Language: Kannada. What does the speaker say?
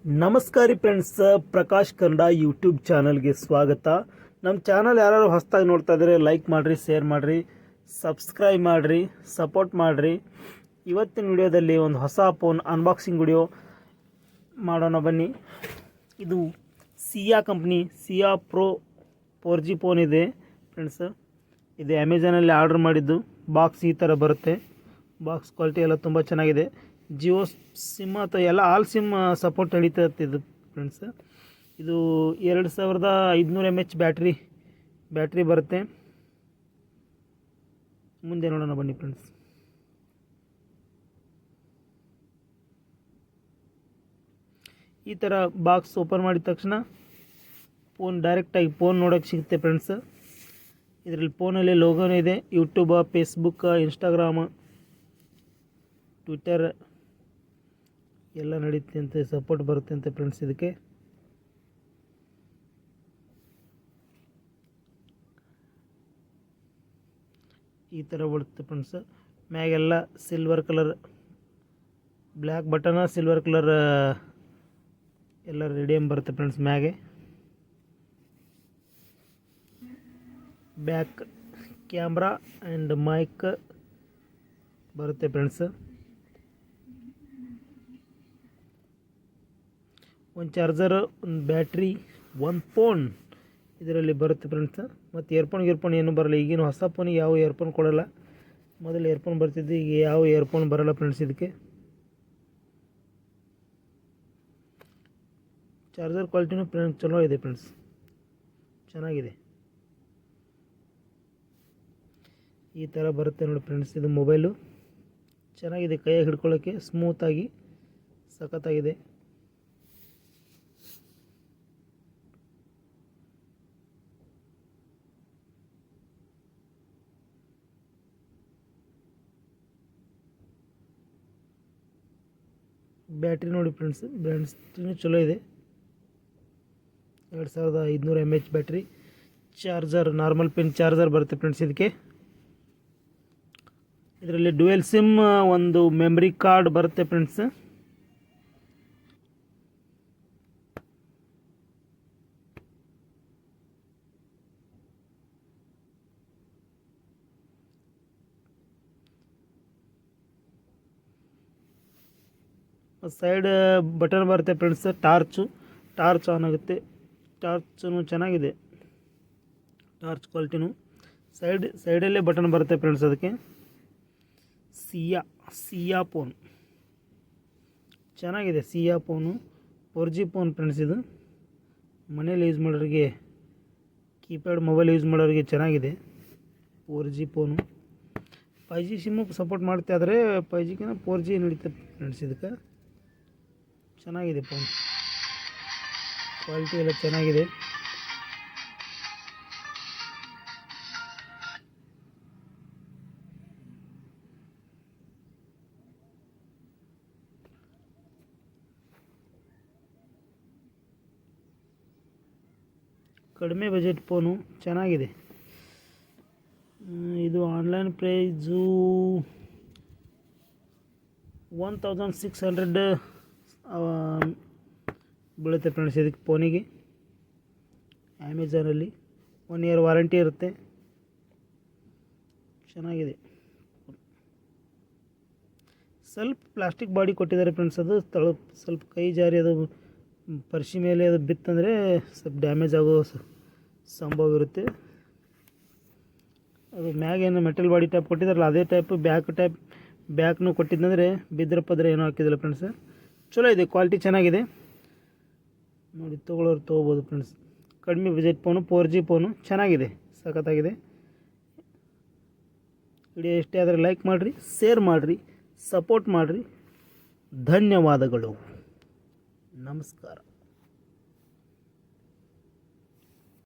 ನಮಸ್ಕಾರ ಫ್ರೆಂಡ್ಸ್, ಪ್ರಕಾಶ್ ಕನ್ನಡ ಯೂಟ್ಯೂಬ್ ಚಾನಲ್ಗೆ ಸ್ವಾಗತ. ನಮ್ಮ ಚಾನಲ್ ಯಾರು ಹೊಸದಾಗಿ ನೋಡ್ತಾ ಇದ್ದಾರೆ ಲೈಕ್ ಮಾಡಿರಿ, ಶೇರ್ ಮಾಡಿರಿ, ಸಬ್ಸ್ಕ್ರೈಬ್ ಮಾಡಿರಿ, ಸಪೋರ್ಟ್ ಮಾಡಿರಿ. ಇವತ್ತಿನ ವಿಡಿಯೋದಲ್ಲಿ ಒಂದು ಹೊಸ ಫೋನ್ ಅನ್ಬಾಕ್ಸಿಂಗ್ ವಿಡಿಯೋ ಮಾಡೋಣ ಬನ್ನಿ. ಇದು ಸಿಯಾ ಕಂಪ್ನಿ ಸಿಯಾ ಪ್ರೋ 4G ಫೋನ್ ಇದೆ ಫ್ರೆಂಡ್ಸ್. ಇದು ಅಮೆಝಾನಲ್ಲಿ ಆರ್ಡರ್ ಮಾಡಿದ್ದು. ಬಾಕ್ಸ್ ಈ ಥರ ಬರುತ್ತೆ. ಬಾಕ್ಸ್ ಕ್ವಾಲಿಟಿ ಎಲ್ಲ ತುಂಬ ಚೆನ್ನಾಗಿದೆ. ಜಿಯೋ ಸಿಮ್ ಅಥವಾ ಎಲ್ಲ ಆಲ್ ಸಿಮ್ ಸಪೋರ್ಟ್ ನಡೀತಾ ಇದು ಫ್ರೆಂಡ್ಸ್. ಇದು 2500 mAh ಬ್ಯಾಟ್ರಿ ಬರುತ್ತೆ. ಮುಂದೆ ನೋಡೋಣ ಬನ್ನಿ ಫ್ರೆಂಡ್ಸ್. ಈ ಥರ ಬಾಕ್ಸ್ ಓಪನ್ ಮಾಡಿದ ತಕ್ಷಣ ಫೋನ್ ಡೈರೆಕ್ಟಾಗಿ ಫೋನ್ ನೋಡೋಕ್ಕೆ ಸಿಗುತ್ತೆ ಫ್ರೆಂಡ್ಸ್. ಇದರಲ್ಲಿ ಫೋನಲ್ಲಿ ಲೋಗೋನೂ ಇದೆ. ಯೂಟ್ಯೂಬ್, ಫೇಸ್ಬುಕ್, ಇನ್ಸ್ಟಾಗ್ರಾಮ್, ಟ್ವಿಟ್ಟರ್ ಎಲ್ಲ ನಡೀತೆ ಅಂತ ಸಪೋರ್ಟ್ ಬರುತ್ತೆ ಅಂತ ಫ್ರೆಂಡ್ಸ್. ಇದಕ್ಕೆ ಈ ಥರ ಬರುತ್ತೆ ಫ್ರೆಂಡ್ಸ್. ಮ್ಯಾಗೆಲ್ಲ silver colour, black button, silver colour ಎಲ್ಲ ರೇಡಿಯಮ್ ಬರುತ್ತೆ ಫ್ರೆಂಡ್ಸ್. ಮ್ಯಾಗೆ ಬ್ಯಾಕ್ ಕ್ಯಾಮ್ರಾ ಆ್ಯಂಡ್ ಮೈಕ್ ಬರುತ್ತೆ ಫ್ರೆಂಡ್ಸ್. ಒಂದು ಚಾರ್ಜರ್, ಒಂದು ಬ್ಯಾಟ್ರಿ, ಒಂದು ಫೋನ್ ಇದರಲ್ಲಿ ಬರುತ್ತೆ ಫ್ರೆಂಡ್ಸ್. ಮತ್ತು ಇಯರ್ಫೋನ್ ಏನೂ ಬರಲ್ಲ. ಈಗಿನ ಹೊಸ ಫೋನಿಗೆ ಯಾವ ಇಯರ್ಫೋನ್ ಕೊಡೋಲ್ಲ. ಮೊದಲು ಇಯರ್ಫೋನ್ ಬರ್ತಿದ್ದು, ಈಗ ಯಾವ ಇಯರ್ಫೋನ್ ಬರೋಲ್ಲ ಫ್ರೆಂಡ್ಸ್. ಇದಕ್ಕೆ ಚಾರ್ಜರ್ ಕ್ವಾಲಿಟಿನೂ ಚಲೋ ಇದೆ ಫ್ರೆಂಡ್ಸ್, ಚೆನ್ನಾಗಿದೆ. ಈ ಥರ ಬರುತ್ತೆ ನೋಡಿ ಫ್ರೆಂಡ್ಸ್. ಇದು ಮೊಬೈಲು ಚೆನ್ನಾಗಿದೆ, ಕೈಯಾಗಿ ಹಿಡ್ಕೊಳ್ಳೋಕ್ಕೆ ಸ್ಮೂತಾಗಿ ಸಖತ್ತಾಗಿದೆ. ಬ್ಯಾಟ್ರಿ ನೋಡಿ ಫ್ರೆಂಡ್ಸ್, ಬ್ಯಾಟ್ರಿನೂ ಚಲೋ ಇದೆ. 2500 mAh battery. Charger normal pin charger ಬರುತ್ತೆ ಫ್ರೆಂಡ್ಸ್. ಇದರಲ್ಲಿ ಡ್ಯುಯಲ್ ಸಿಮ್, ಒಂದು ಮೆಮರಿ ಕಾರ್ಡ್ ಬರುತ್ತೆ ಫ್ರೆಂಡ್ಸ್. ಸೈಡ್ ಬಟನ್ ಬರುತ್ತೆ ಫ್ರೆಂಡ್ಸ್. ಟಾರ್ಚ್ ಆನ್ ಆಗುತ್ತೆ. ಟಾರ್ಚೂ ಚೆನ್ನಾಗಿದೆ, ಟಾರ್ಚ್ ಕ್ವಾಲಿಟಿನೂ. ಸೈಡಲ್ಲೇ ಬಟನ್ ಬರುತ್ತೆ ಫ್ರೆಂಡ್ಸ್. ಅದಕ್ಕೆ ಸಿಯಾ ಫೋನ್ ಚೆನ್ನಾಗಿದೆ. ಸಿಯಾ ಫೋನು 4G ಫೋನ್ ಫ್ರೆಂಡ್ಸ್. ಇದು ಮನೇಲಿ ಯೂಸ್ ಮಾಡೋರಿಗೆ, ಕೀಪ್ಯಾಡ್ ಮೊಬೈಲ್ ಯೂಸ್ ಮಾಡೋರಿಗೆ ಚೆನ್ನಾಗಿದೆ 4G phone. 5G SIM support ಮಾಡ್ತಾ ಇದ್ದಾರೆ. 5Gಗಿಂತ 4G ನಡೀತದೆ ಫ್ರೆಂಡ್ಸ್. ಇದಕ್ಕೆ ಚೆನ್ನಾಗಿದೆ ಫೋನ್, ಕ್ವಾಲಿಟಿ ಎಲ್ಲ ಚೆನ್ನಾಗಿದೆ. ಕಡಿಮೆ ಬಜೆಟ್ ಫೋನು, ಚೆನ್ನಾಗಿದೆ. ಇದು ಆನ್ಲೈನ್ ಪ್ರೈಸು 1600 ಬೀಳುತ್ತೆ ಫ್ರೆಂಡ್ಸ್. ಇದಕ್ಕೆ ಫೋನಿಗೆ ಅಮೆಝಾನಲ್ಲಿ 1 year ವಾರಂಟಿ ಇರುತ್ತೆ. ಚೆನ್ನಾಗಿದೆ. ಸ್ವಲ್ಪ ಪ್ಲಾಸ್ಟಿಕ್ ಬಾಡಿ ಕೊಟ್ಟಿದ್ದಾರೆ ಫ್ರೆಂಡ್ಸ್. ಅದು ಸ್ವಲ್ಪ ಕೈ ಜಾರಿ ಅದು ಪರ್ಶಿ ಮೇಲೆ ಅದು ಬಿತ್ತಂದರೆ ಸ್ವಲ್ಪ ಡ್ಯಾಮೇಜ್ ಆಗೋ ಸಂಭವ ಇರುತ್ತೆ. ಅದು ಮ್ಯಾಗೇನು ಮೆಟಲ್ ಬಾಡಿ ಟೈಪ್ ಕೊಟ್ಟಿದ್ದಾರಲ್ಲ, ಅದೇ ಟೈಪ್ ಬ್ಯಾಕ್ನು ಕೊಟ್ಟಿದ್ದಂದರೆ ಬಿದ್ರೆ ಪದ್ರೆ ಏನೂ ಹಾಕಿದಿಲ್ಲ ಫ್ರೆಂಡ್ಸ್. ಚಲೋ ಇದೆ, ಕ್ವಾಲಿಟಿ ಚೆನ್ನಾಗಿದೆ ನೋಡಿ. ತೊಗೊಳ್ಳೋರು ತೊಗೋಬೋದು ಫ್ರೆಂಡ್ಸ್. ಕಡಿಮೆ ಬಜೆಟ್ ಫೋನು, 4G ಫೋನು ಚೆನ್ನಾಗಿದೆ, ಸಖತ್ತಾಗಿದೆ. ವಿಡಿಯೋ ಇಷ್ಟೇ ಆದರೆ ಲೈಕ್ ಮಾಡಿರಿ, ಶೇರ್ ಮಾಡಿರಿ, ಸಪೋರ್ಟ್ ಮಾಡಿರಿ. ಧನ್ಯವಾದಗಳು. ನಮಸ್ಕಾರ.